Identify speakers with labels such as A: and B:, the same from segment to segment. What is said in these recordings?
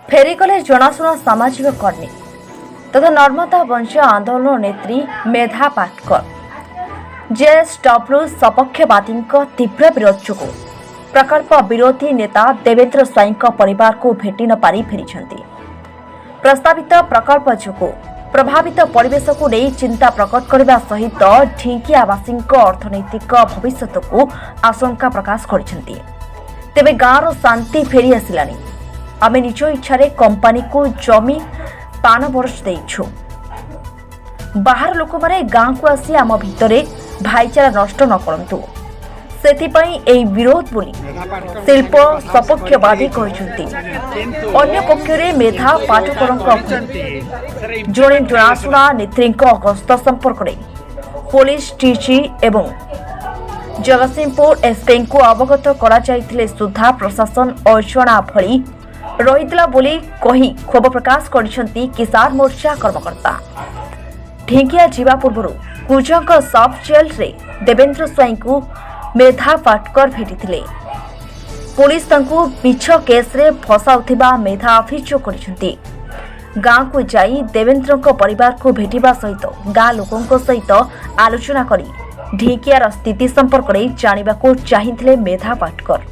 A: फेरीगले जनाशुना सामाजिक कर्मी तथा नर्मदा वंश आंदोलन नेत्री मेधा पाटकर जेएसडब्ल्यू सपक्षवादी तीव्र विरोध जो प्रकल्प विरोधी नेता देवेंद्र स्वाई परिवार को भेटी न पारी फेरी प्रस्तावित प्रकल्प जो प्रभावित परिवेश को नहीं चिंता प्रकट करने सहित ढिंकियावासी अर्थनैतिक भविष्य को आशंका प्रकाश करछन्ती। तेबे गाँवर शांति फेरी आसिलानी। आमे निज इच्छा कंपानी को जमी पान बरस देइछु। बाहर लोक माने गाँ को आसी आम भितरे भाईचारा नष्ट न करंतु सेथिपई एई विरोध बोली शिल्प सपक्षवादी कहछन्ती। अन्य पक्षरे मेधा पाटकरंक जणे जनाशुना नेत्रींक हस्त संपर्क पुलिस डीजी एवं जगतसिंहपुर एसपी को अवगत करा जायतिले सुधा प्रशासन अजणा भली रहितला बोली कही क्षोभ प्रकाश करिसंती किसान मोर्चा कर्मकर्ता। ढिंकिया जीवा पूर्व कुजंग सब जेल रे देवेंद्र स्वाई को मेधा पाटकर भेटिथिले। पुलिस तंकु मिछ केस रे फसाउथिबा मेधा अभियोग करिसंती। गाँ को जाई देवेंद्र परिवार को भेटिबा सहित गाँ लोकंक सहित आलोचना करी ढिंकियार स्थिति संपर्क में जानिबाको चाहिथिले मेधा पाटकर।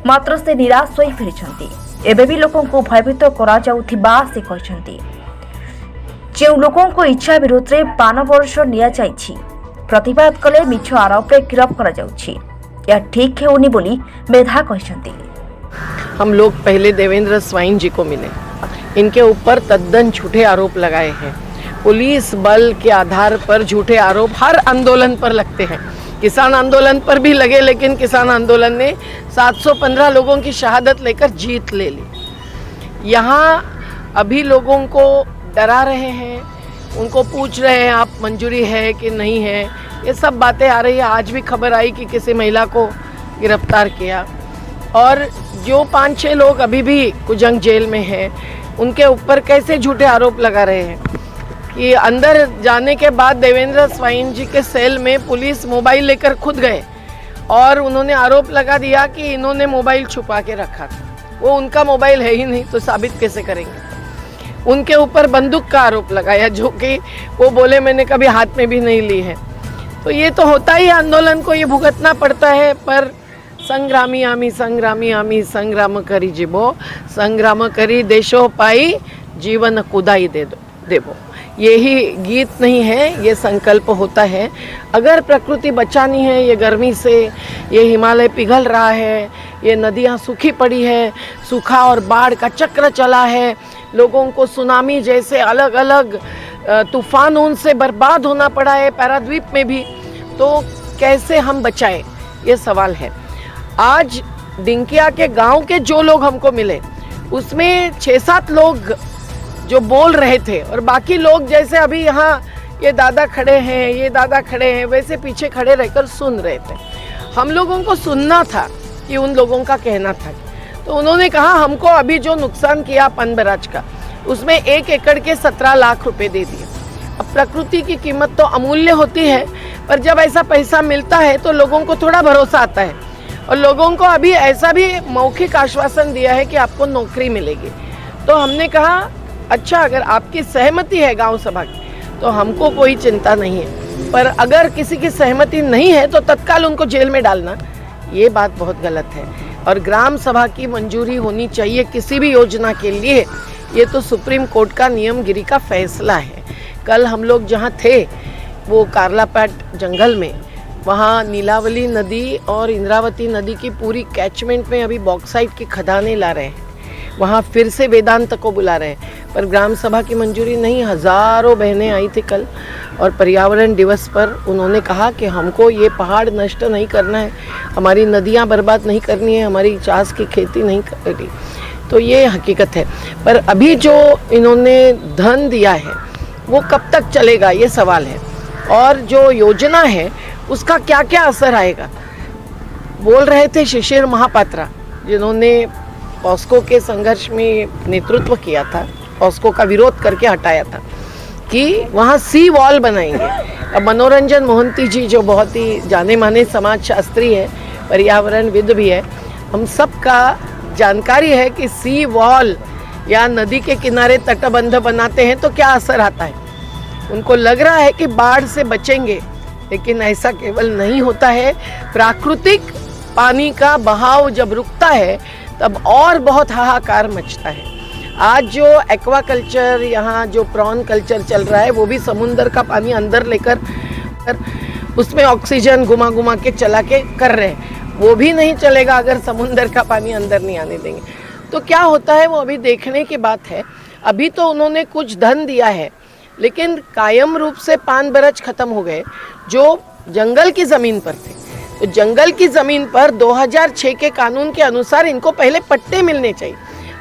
A: मात्र से निराश होई फेरिछंती। एबे भी लोकों को भयभीत करा जाउथिबा से कहछंती। जे लोकों को इच्छा विरोध रे पान वर्ष निया जाइछि प्रतिवाद कले मिछ आरोप रे गिरफ्त करा जाउछि। या ठीक हेउनी बोली मेधा कहछंती।
B: हम लोग पहले देवेंद्र स्वाई जी को मिले, इनके ऊपर तद्दन झूठे आरोप लगाए हैं। पुलिस बल के आधार पर झूठे आरोप हर आंदोलन पर लगते हैं। किसान आंदोलन पर भी लगे, लेकिन किसान आंदोलन ने 715 लोगों की शहादत लेकर जीत ले ली। यहाँ अभी लोगों को डरा रहे हैं, उनको पूछ रहे हैं आप मंजूरी है कि नहीं है, ये सब बातें आ रही है। आज भी खबर आई कि किसी महिला को गिरफ्तार किया और जो 5-6 लोग अभी भी कुजंग जेल में हैं, उनके ऊपर कैसे झूठे आरोप लगा रहे हैं कि अंदर जाने के बाद देवेंद्र स्वाई जी के सेल में पुलिस मोबाइल लेकर खुद गए और उन्होंने आरोप लगा दिया कि इन्होंने मोबाइल छुपा के रखा था। वो उनका मोबाइल है ही नहीं, तो साबित कैसे करेंगे। उनके ऊपर बंदूक का आरोप लगाया, जो कि वो बोले मैंने कभी हाथ में भी नहीं ली है। तो ये तो होता ही, आंदोलन को ये भुगतना पड़ता है। पर संग्रामी आमी संग्राम करी जीवो, संग्राम करी देशो पाई, जीवन कुदाई देवो। यही गीत नहीं है, ये संकल्प होता है। अगर प्रकृति बचानी है, ये गर्मी से, ये हिमालय पिघल रहा है, ये नदियाँ सूखी पड़ी है, सूखा और बाढ़ का चक्र चला है, लोगों को सुनामी जैसे अलग अलग तूफानों से बर्बाद होना पड़ा है, पैराद्वीप में भी, तो कैसे हम बचाएं, ये सवाल है। आज डिंकिया के गांव के जो लोग हमको मिले, उसमें 6-7 लोग जो बोल रहे थे और बाकी लोग जैसे अभी यहाँ ये दादा खड़े हैं, ये दादा खड़े हैं, वैसे पीछे खड़े रहकर सुन रहे थे। हम लोगों को सुनना था कि उन लोगों का कहना था। तो उन्होंने कहा हमको अभी जो नुकसान किया पनबराज का, उसमें 1 एकड़ के 17 लाख रुपए दे दिए। अब प्रकृति की कीमत तो अमूल्य होती है, पर जब ऐसा पैसा मिलता है तो लोगों को थोड़ा भरोसा आता है। और लोगों को अभी ऐसा भी मौखिक आश्वासन दिया है कि आपको नौकरी मिलेगी। तो हमने कहा अच्छा, अगर आपकी सहमति है गांव सभा की तो हमको कोई चिंता नहीं है, पर अगर किसी की सहमति नहीं है तो तत्काल उनको जेल में डालना, ये बात बहुत गलत है। और ग्राम सभा की मंजूरी होनी चाहिए किसी भी योजना के लिए, ये तो सुप्रीम कोर्ट का नियमगिरी का फैसला है। कल हम लोग जहाँ थे वो कारलापाट जंगल में, वहाँ नीलावली नदी और इंद्रावती नदी की पूरी कैचमेंट में अभी बॉक्साइट की खदानें ला रहे हैं। वहाँ फिर से वेदांत को बुला रहे हैं, पर ग्राम सभा की मंजूरी नहीं। हज़ारों बहनें आई थी कल और पर्यावरण दिवस पर उन्होंने कहा कि हमको ये पहाड़ नष्ट नहीं करना है, हमारी नदियाँ बर्बाद नहीं करनी है, हमारी चास की खेती नहीं करनी। तो ये हकीकत है। पर अभी जो इन्होंने धन दिया है वो कब तक चलेगा, ये सवाल है। और जो योजना है उसका क्या क्या असर आएगा। बोल रहे थे शिशिर महापात्रा, जिन्होंने पॉस्को के संघर्ष में नेतृत्व किया था, पॉस्को का विरोध करके हटाया था, कि वहाँ सी वॉल बनाएंगे। अब मनोरंजन मोहंती जी जो बहुत ही जाने माने समाज शास्त्री है, पर्यावरणविद भी है, हम सब का जानकारी है कि सी वॉल या नदी के किनारे तटबंध बनाते हैं तो क्या असर आता है। उनको लग रहा है कि बाढ़ से बचेंगे, लेकिन ऐसा केवल नहीं होता है। प्राकृतिक पानी का बहाव जब रुकता है तब और बहुत हाहाकार मचता है। आज जो एक्वाकल्चर, यहाँ जो प्रॉन कल्चर चल रहा है, वो भी समुंदर का पानी अंदर लेकर उसमें ऑक्सीजन घुमा घुमा के चला के कर रहे हैं। वो भी नहीं चलेगा अगर समुंदर का पानी अंदर नहीं आने देंगे। तो क्या होता है वो अभी देखने की बात है। अभी तो उन्होंने कुछ धन दिया है, लेकिन कायम रूप से पान बरज खत्म हो गए जो जंगल की ज़मीन पर थे। तो जंगल की ज़मीन पर 2006 के कानून के अनुसार इनको पहले पट्टे मिलने चाहिए।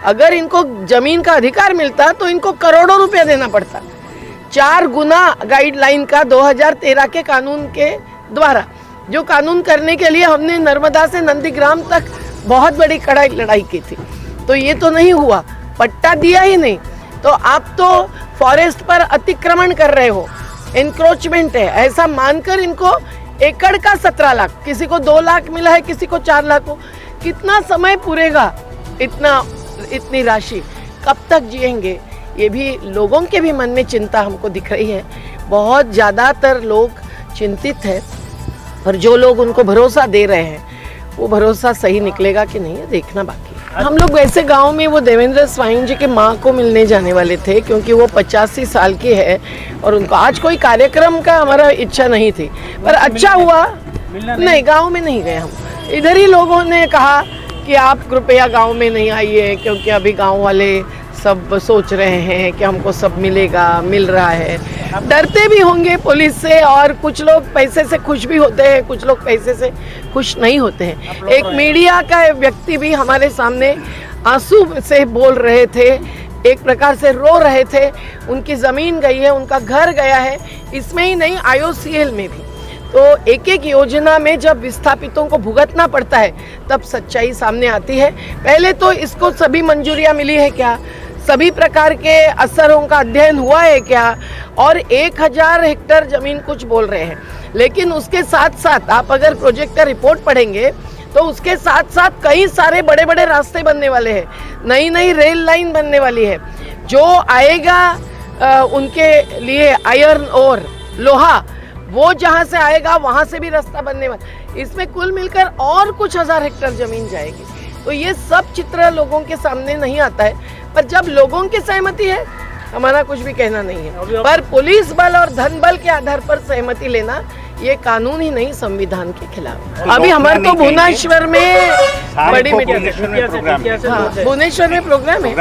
B: अगर इनको ज़मीन का अधिकार मिलता तो इनको करोड़ों रुपया देना पड़ता, 4 गुना गाइडलाइन का 2013 के कानून के द्वारा, जो कानून करने के लिए हमने नर्मदा से नंदीग्राम तक बहुत बड़ी लड़ाई की थी। तो ये तो नहीं हुआ, पट्टा दिया ही नहीं। तो आप तो फॉरेस्ट पर अतिक्रमण कर रहे हो, एनक्रोचमेंट है, ऐसा मानकर इनको एकड़ का 17 लाख, किसी को 2 लाख मिला है, किसी को 4 लाख हो। कितना समय पूरेगा इतनी राशि, कब तक जिएंगे? ये भी लोगों के भी मन में चिंता हमको दिख रही है। बहुत ज़्यादातर लोग चिंतित है, और जो लोग उनको भरोसा दे रहे हैं वो भरोसा सही निकलेगा कि नहीं, देखना बाकी है। हम लोग वैसे गांव में वो देवेंद्र स्वाइन जी के माँ को मिलने जाने वाले थे, क्योंकि वो 85 साल की है और उनको आज कोई कार्यक्रम का हमारा इच्छा नहीं थी, पर अच्छा हुआ। नहीं, गांव में नहीं गए हम, इधर ही लोगों ने कहा कि आप कृपया गांव में नहीं आइए, क्योंकि अभी गांव वाले सब सोच रहे हैं कि हमको सब मिलेगा, मिल रहा है। डरते भी होंगे पुलिस से, और कुछ लोग पैसे से खुश भी होते हैं, कुछ लोग पैसे से खुश नहीं होते हैं। एक मीडिया का व्यक्ति भी हमारे सामने आंसू से बोल रहे थे, एक प्रकार से रो रहे थे। उनकी ज़मीन गई है, उनका घर गया है, इसमें ही नहीं IOCL में भी। तो एक एक योजना में जब विस्थापितों को भुगतना पड़ता है तब सच्चाई सामने आती है। पहले तो इसको सभी मंजूरियाँ मिली है क्या, सभी प्रकार के असरों का अध्ययन हुआ है क्या, और 1000 हेक्टेयर ज़मीन कुछ बोल रहे हैं। लेकिन उसके साथ साथ आप अगर प्रोजेक्ट का रिपोर्ट पढ़ेंगे तो उसके साथ साथ कई सारे बड़े बड़े रास्ते बनने वाले हैं, नई नई रेल लाइन बनने वाली है। जो आएगा उनके लिए आयरन और लोहा, वो जहाँ से आएगा वहाँ से भी रास्ता बनने वाला। इसमें कुल मिलकर और कुछ 1000 हेक्टेयर ज़मीन जाएगी। तो ये सब चित्र लोगों के सामने नहीं आता है, पर जब लोगों की सहमति है हमारा कुछ भी कहना नहीं है। पर पुलिस बल और धन बल के आधार पर सहमति लेना ये कानून ही नहीं, संविधान के खिलाफ। अभी हमारे तो भुवनेश्वर में बड़ी मीटिंग, भुवनेश्वर में प्रोग्राम है।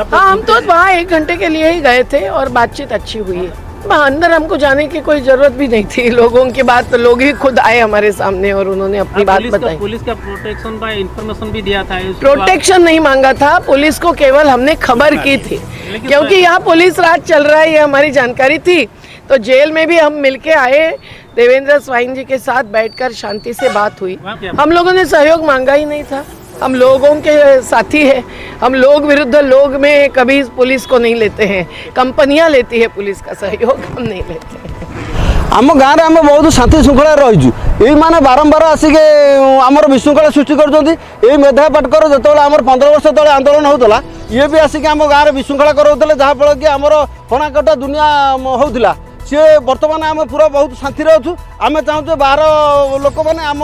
B: हाँ, हम तो वहाँ 1 घंटे के लिए ही गए थे और बातचीत अच्छी हुई है। अंदर हमको जाने की कोई जरूरत भी नहीं थी। लोगों की बात, लोग ही खुद आए हमारे सामने और उन्होंने अपनी बात बताई।
C: पुलिस का प्रोटेक्शन बाय इंफॉर्मेशन भी दिया था।
B: प्रोटेक्शन नहीं मांगा था, पुलिस को केवल हमने खबर की थी, क्योंकि यहाँ पुलिस राज चल रहा है, ये हमारी जानकारी थी। तो जेल में भी हम मिलके आए, देवेंद्र स्वाइन जी के साथ बैठकर शांति से बात हुई। हम लोगों ने सहयोग मांगा ही नहीं था, हम लोगों के साथी हैं। हम लोग विरुद्ध लोग में कभी पुलिस को नहीं लेते हैं, कंपनियां लेती है पुलिस का सहयोग, हम नहीं लेते हैं।
D: आम गाँव में आम बहुत शांति श्रृंखला रहीजु। ये मैंने बारंबार आसिक आमर विशृंखला सृष्टि कर मेधा पाटकर जो आम 15 वर्ष तले आंदोलन होता, ये भी आसिक आम गाँव में विशृंखला कराते, जहाँफल कि आमर हणाकटा दुनिया होता। सी बर्तमान आम पूरा बहुत शांति अच्छु। आम चाहूँ बाहर लोक मैंने आम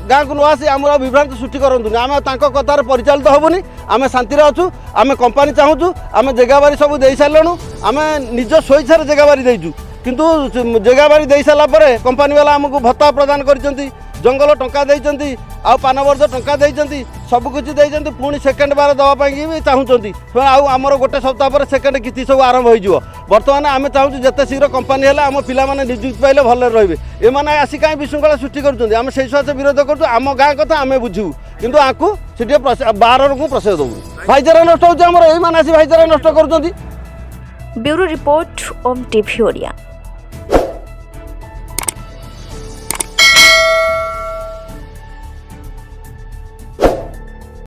D: गाँव को नआसी आम विभ्रांति सृष्टि करूँ। आम कथार परिचालित हेबुनि, आम शांति अच्छु। आम कंपानी चाहूँ, आम जगाबारी सब दे सारूँ, आम निज स्वेच्छार जगाबारी देचु, किंतु जगाबारी दे सारापर कंपानी वाला आमको भत्ता प्रदान कर, जंगल टंका देइचंती, आ पान वर्ष टंका देइचंती, सबकिछि देइचंती, पुणी सेकेंड बार दवाई भी चाहूँगी। आमर गोटे सप्ताह पर सेकेंड किस्ती सब आरंभ हो। बर्तमान आम चाहूँ जिते शीघ्र कंपानी है आम पिला नियुक्ति पाइले भल रे। ये आसी कहीं विशृंखला सृष्टि कर, आम से विरोध कर, आम गाँ कथा आम बुझू, किंतु आपको सी बाहर को प्रश्रय देवु। भाईचारा नष्ट होमर, ये आसी भाईचारा नष्ट कर।
A: ब्यूरो रिपोर्ट, ओम टीवी ओडिया।